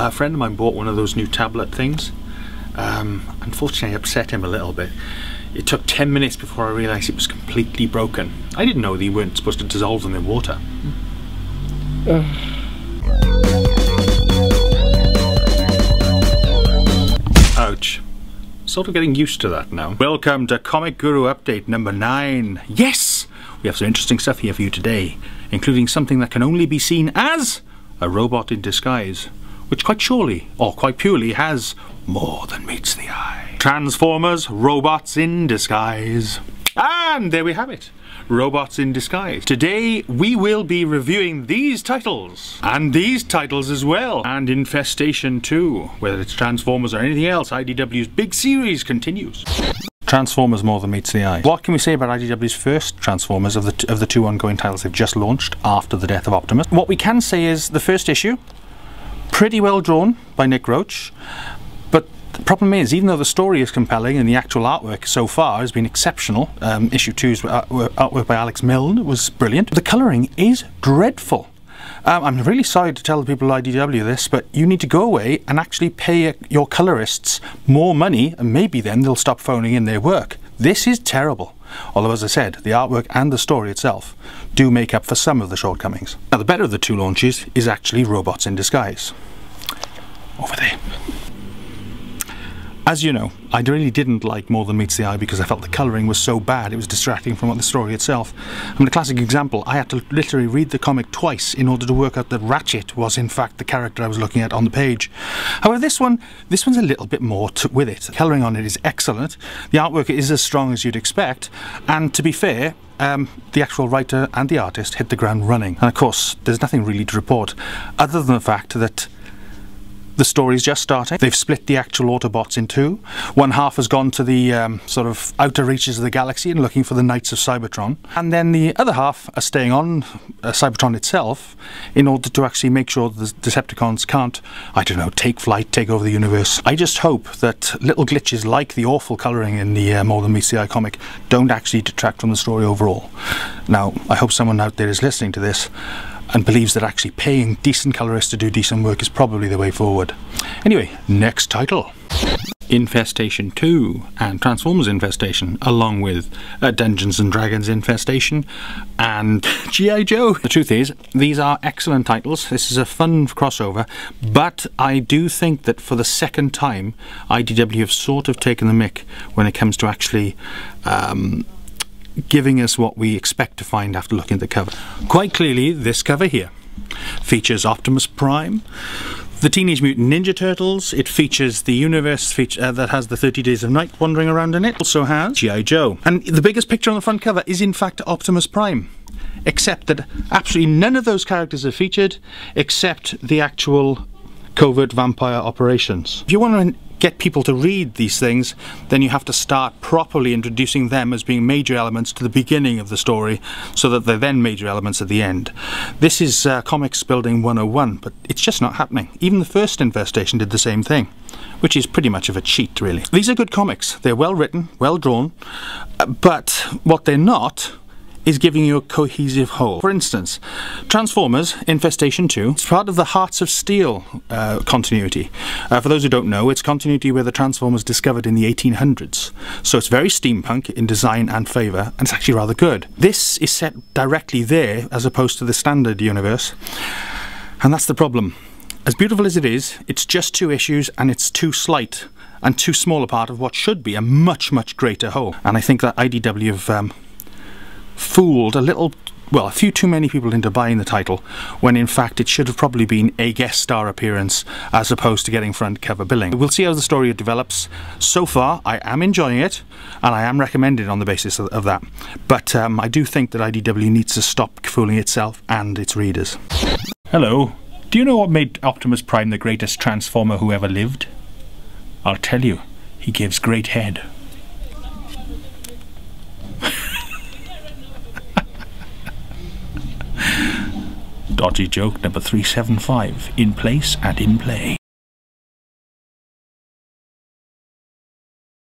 A friend of mine bought one of those new tablet things. Unfortunately, I upset him a little bit. It took 10 minutes before I realised it was completely broken. I didn't know that you weren't supposed to dissolve them in water. Ouch. Sort of getting used to that now. Welcome to Comic Guru Update number 9. Yes! We have some interesting stuff here for you today, including something that can only be seen as a robot in disguise, which quite surely, or quite purely, has more than meets the eye. Transformers, robots in disguise. And there we have it. Robots in disguise. Today we will be reviewing these titles, and these titles as well, and Infestation 2. Whether it's Transformers or anything else, IDW's big series continues. Transformers more than meets the eye. What can we say about IDW's first Transformers of the two ongoing titles they've just launched after the death of Optimus? What we can say is the first issue, pretty well drawn by Nick Roach, but the problem is, even though the story is compelling and the actual artwork so far has been exceptional, issue 2's artwork by Alex Milne was brilliant, the colouring is dreadful. I'm really sorry to tell the people at IDW this, but you need to go away and actually pay your colourists more money, and maybe then they'll stop phoning in their work. This is terrible. Although, as I said, the artwork and the story itself do make up for some of the shortcomings. Now, the better of the two launches is actually Robots in Disguise. Over there. As you know, I really didn't like More Than Meets the Eye because I felt the colouring was so bad it was distracting from the story itself. I mean, a classic example, I had to literally read the comic twice in order to work out that Ratchet was in fact the character I was looking at on the page. However, this one's a little bit more with it. The colouring on it is excellent, the artwork is as strong as you'd expect, and to be fair, the actual writer and the artist hit the ground running. And of course, there's nothing really to report other than the fact that the story's just starting. They've split the actual Autobots in two. One half has gone to the sort of outer reaches of the galaxy and looking for the Knights of Cybertron. And then the other half are staying on Cybertron itself in order to actually make sure the Decepticons can't, I don't know, take flight, take over the universe. I just hope that little glitches like the awful colouring in the More Than Meets the Eye comic don't actually detract from the story overall. Now, I hope someone out there is listening to this and believes that actually paying decent colourists to do decent work is probably the way forward. Anyway, next title. Infestation 2 and Transformers Infestation, along with Dungeons and Dragons Infestation and G.I. Joe. The truth is, these are excellent titles. This is a fun crossover, but I do think that for the second time, IDW have sort of taken the mick when it comes to actually giving us what we expect to find after looking at the cover. Quite clearly, this cover here features Optimus Prime, the Teenage Mutant Ninja Turtles. It features the universe that has the 30 Days of Night wandering around in it. It also has G.I. Joe. And the biggest picture on the front cover is in fact Optimus Prime, except that absolutely none of those characters are featured except the actual covert vampire operations. If you want to get people to read these things, then you have to start properly introducing them as being major elements to the beginning of the story, so that they're then major elements at the end. This is Comics Building 101, but it's just not happening. Even the first Infestation did the same thing, which is pretty much of a cheat, really. These are good comics. They're well written, well drawn, but what they're not is giving you a cohesive whole. For instance, Transformers Infestation 2 is part of the Hearts of Steel continuity. For those who don't know, it's continuity where the Transformers discovered in the 1800s. So it's very steampunk in design and flavour, and it's actually rather good. This is set directly there as opposed to the standard universe, and that's the problem. As beautiful as it is, it's just 2 issues and it's too slight and too small a part of what should be a much, much greater whole. And I think that IDW have fooled a few too many people into buying the title, when in fact it should have probably been a guest star appearance as opposed to getting front cover billing. We'll see how the story develops. So far, I am enjoying it, and I am recommending it on the basis of that. But I do think that IDW needs to stop fooling itself and its readers. Hello. Do you know what made Optimus Prime the greatest Transformer who ever lived? I'll tell you. He gives great head. Dodgy joke number 375, in place and in play.